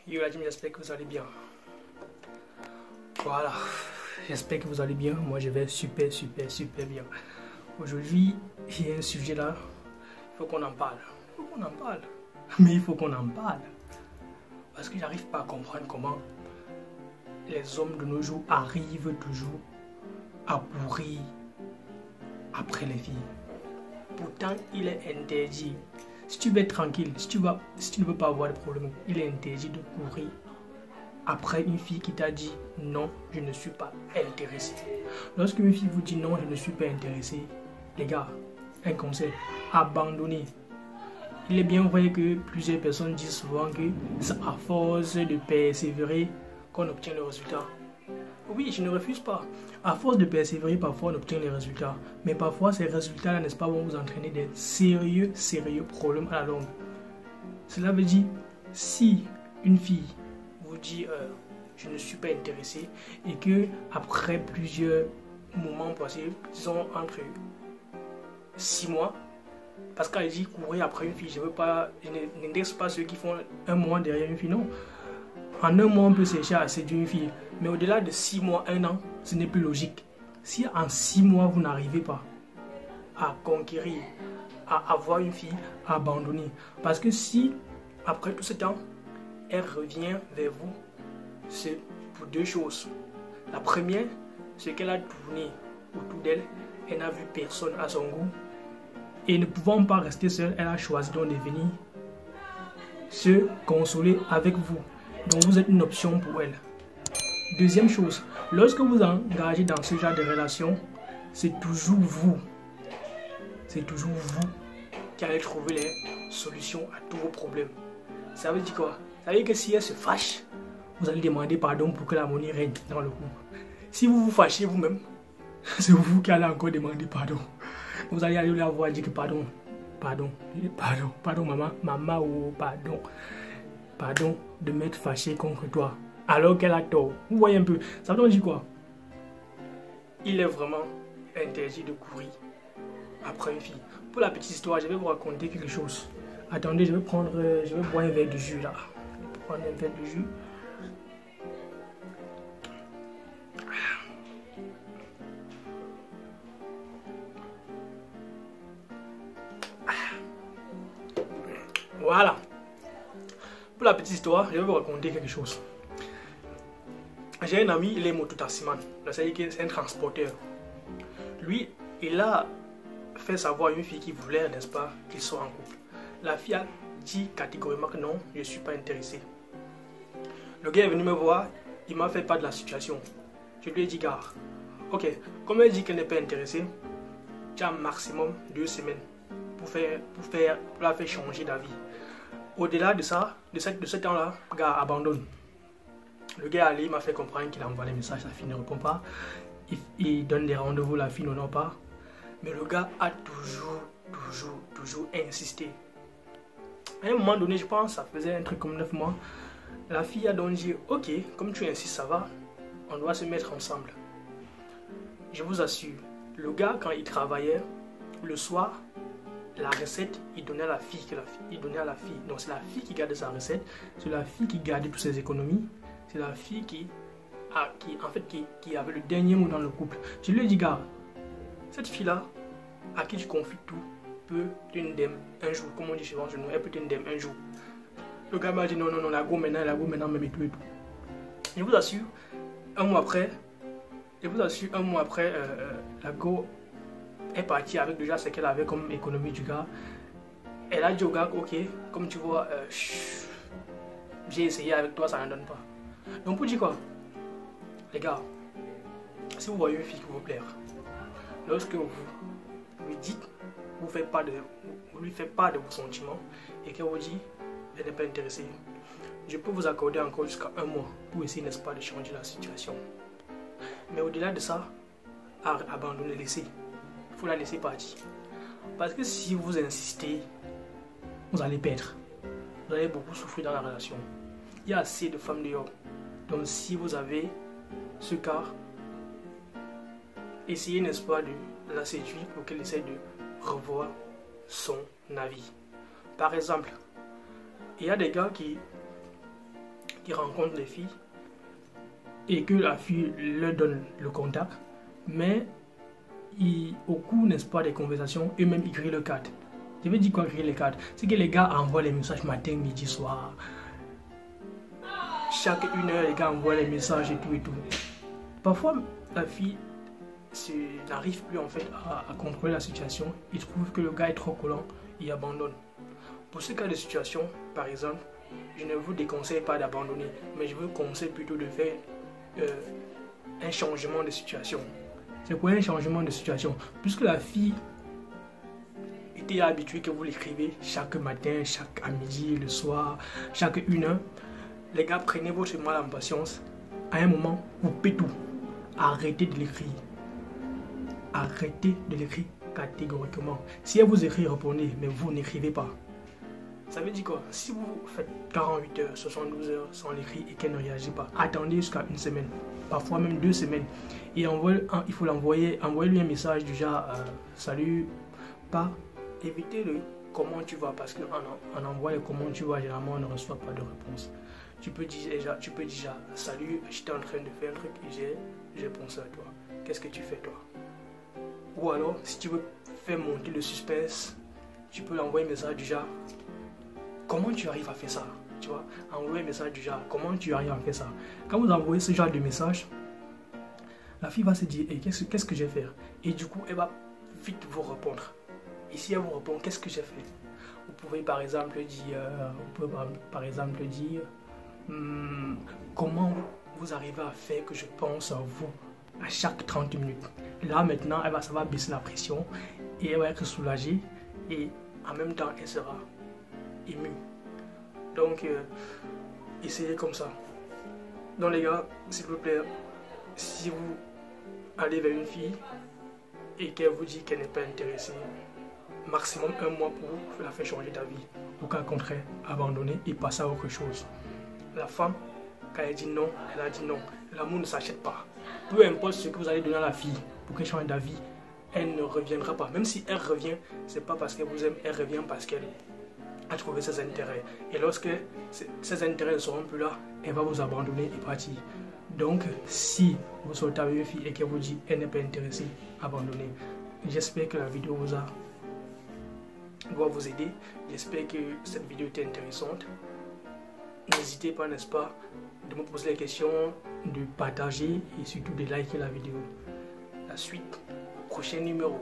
Yo la team, j'espère que vous allez bien. Voilà, j'espère que vous allez bien. Moi je vais super bien. Aujourd'hui, il y a un sujet là, il faut qu'on en parle. Mais il faut qu'on en parle. Parce que j'arrive pas à comprendre comment les hommes de nos jours arrivent toujours à courir après les filles. Pourtant, il est interdit. Si tu veux être tranquille, si tu ne veux pas avoir de problème, il est interdit de courir après une fille qui t'a dit non, je ne suis pas intéressé. Lorsque une fille vous dit non, je ne suis pas intéressé, les gars, un conseil, abandonnez. Il est bien vrai que plusieurs personnes disent souvent que c'est à force de persévérer qu'on obtient le résultat. Oui, je ne refuse pas. À force de persévérer, parfois on obtient les résultats. Mais parfois ces résultats-là, n'est-ce pas, vont vous entraîner des sérieux problèmes à la longue. Cela veut dire, si une fille vous dit je ne suis pas intéressé et que après plusieurs moments passés, disons entre 6 mois, parce qu'elle dit courir après une fille, je n'indexe pas ceux qui font un mois derrière une fille, non. En un mois, on peut chercher à séduire une fille. Mais au-delà de 6 mois, 1 an, ce n'est plus logique. Si en 6 mois, vous n'arrivez pas à conquérir, à avoir une fille, à abandonner. Parce que si, après tout ce temps, elle revient vers vous, c'est pour 2 choses. La première, c'est qu'elle a tourné autour d'elle, elle n'a vu personne à son goût. Et ne pouvant pas rester seule, elle a choisi donc de venir se consoler avec vous. Donc vous êtes une option pour elle. Deuxième chose, lorsque vous engagez dans ce genre de relation, c'est toujours vous qui allez trouver les solutions à tous vos problèmes. Ça veut dire quoi? Ça veut dire que si elle se fâche, vous allez demander pardon pour que l'harmonie règne dans le couple. Si vous vous fâchez vous-même, c'est vous qui allez encore demander pardon. Vous allez aller la voir et dire que pardon maman ou pardon de m'être fâché contre toi alors qu'elle a tort. Vous voyez un peu, ça veut dire quoi? Il est vraiment interdit de courir après une fille. Pour la petite histoire, je vais vous raconter quelque chose. Attendez, je vais boire un verre de jus là. Je vais prendre un verre de jus. Voilà. Pour la petite histoire, je vais vous raconter quelque chose. J'ai un ami, il est mototaximan. C'est-à-dire que c'est un transporteur. Lui, il a fait savoir à une fille qui voulait, n'est-ce pas, qu'ils soient en couple. La fille a dit catégoriquement que non, je ne suis pas intéressé. Le gars est venu me voir, il m'a fait part de la situation. Je lui ai dit, gars, ok, comme elle dit qu'elle n'est pas intéressée, tu as maximum 2 semaines pour la faire changer d'avis. Au-delà de ça, de ce temps-là, le gars abandonne. Le gars allé, il m'a fait comprendre qu'il envoie les messages, la fille ne répond pas. Il donne des rendez-vous, la fille n'honore pas. Mais le gars a toujours insisté. À un moment donné, je pense, ça faisait un truc comme 9 mois. La fille a donc dit, ok, comme tu insistes, ça va, on doit se mettre ensemble. Je vous assure, le gars, quand il travaillait, le soir, la recette, il donnait à la fille. Donc c'est la fille qui gardait sa recette, c'est la fille qui gardait toutes ses économies, c'est la fille qui avait le dernier mot dans le couple. Je lui ai dit, gars, cette fille-là, à qui tu confies tout, peut t'indemner un jour, comme on dit souvent chez nous, elle peut t'indemner un jour. Le gars m'a dit, non, la go maintenant, même et tout. Je vous assure, un mois après, la go est partie avec déjà ce qu'elle avait comme économie du gars. Elle a dit au gars, ok, comme tu vois, j'ai essayé avec toi, ça ne donne pas. Donc pour dire quoi, les gars, si vous voyez une fille qui vous plaire, lorsque vous lui dites, vous lui faites part de vos sentiments et qu'elle vous dit, elle n'est pas intéressée, je peux vous accorder encore jusqu'à 1 mois pour essayer, n'est-ce pas, de changer la situation. Mais au-delà de ça, abandonner, laisser. Il faut la laisser partir. Parce que si vous insistez, vous allez perdre. Vous allez beaucoup souffrir dans la relation. Il y a assez de femmes dehors. Donc si vous avez ce cas, essayez, n'est-ce pas, de la séduire pour qu'elle essaie de revoir son avis. Par exemple, il y a des gars qui il rencontre les filles et que la fille leur donne le contact, mais au cours, n'est-ce pas, des conversations, eux-mêmes ils créent le cadre. Je veux dire quoi, créer les cadres? C'est que les gars envoient les messages matin, midi, soir. Chaque 1 heure, les gars envoient les messages et tout et tout. Parfois, la fille n'arrive plus en fait à contrôler la situation. Il trouve que le gars est trop collant, il abandonne. Pour ce cas de situation, par exemple, je ne vous déconseille pas d'abandonner, mais je vous conseille plutôt de faire un changement de situation. C'est quoi un changement de situation? Puisque la fille était habituée que vous l'écrivez chaque matin, chaque midi, le soir, chaque 1 heure, les gars, prenez votre mal en patience. À un moment, coupez tout. Arrêtez de l'écrire. Arrêtez de l'écrire catégoriquement. Si elle vous écrit, répondez, mais vous n'écrivez pas. Ça veut dire quoi? Si vous faites 48 heures, 72 heures sans l'écrire et qu'elle ne réagit pas, attendez jusqu'à 1 semaine, parfois même 2 semaines. Et il faut envoyer-lui un message du genre salut, pas, évitez le comment tu vas, parce qu'en envoie le comment tu vas, généralement on ne reçoit pas de réponse. Tu peux dire déjà salut, j'étais en train de faire un truc et j'ai pensé à toi. Qu'est-ce que tu fais toi? Ou alors, si tu veux faire monter le suspense, tu peux l'envoyer un message du genre comment tu arrives à faire ça? Tu vois, envoyer un message du genre comment tu arrives à faire ça? Quand vous envoyez ce genre de message, la fille va se dire hey, qu'est-ce que je vais faire? Et du coup, elle va vite vous répondre. Et si elle vous répond, qu'est-ce que j'ai fait? Vous pouvez par exemple dire, comment vous arrivez à faire que je pense à vous à chaque 30 minutes. Là maintenant, ça va baisser la pression et elle va être soulagée et en même temps, elle sera émue. Donc, essayez comme ça. Donc les gars, s'il vous plaît, si vous allez vers une fille et qu'elle vous dit qu'elle n'est pas intéressée, maximum 1 mois pour la faire changer d'avis. Au cas contraire, abandonner et passer à autre chose. La femme, quand elle dit non, elle a dit non. L'amour ne s'achète pas. Peu importe ce que vous allez donner à la fille pour qu'elle change d'avis, elle ne reviendra pas. Même si elle revient, c'est pas parce qu'elle vous aime, elle revient parce qu'elle a trouvé ses intérêts. Et lorsque ses intérêts ne seront plus là, elle va vous abandonner et partir. Donc, si vous sortez avec une fille et qu'elle vous dit qu'elle n'est pas intéressée, abandonnez. J'espère que la vidéo va vous aider. J'espère que cette vidéo était intéressante. N'hésitez pas, n'est-ce pas, de me poser les questions, de partager et surtout de liker la vidéo. La suite, au prochain numéro.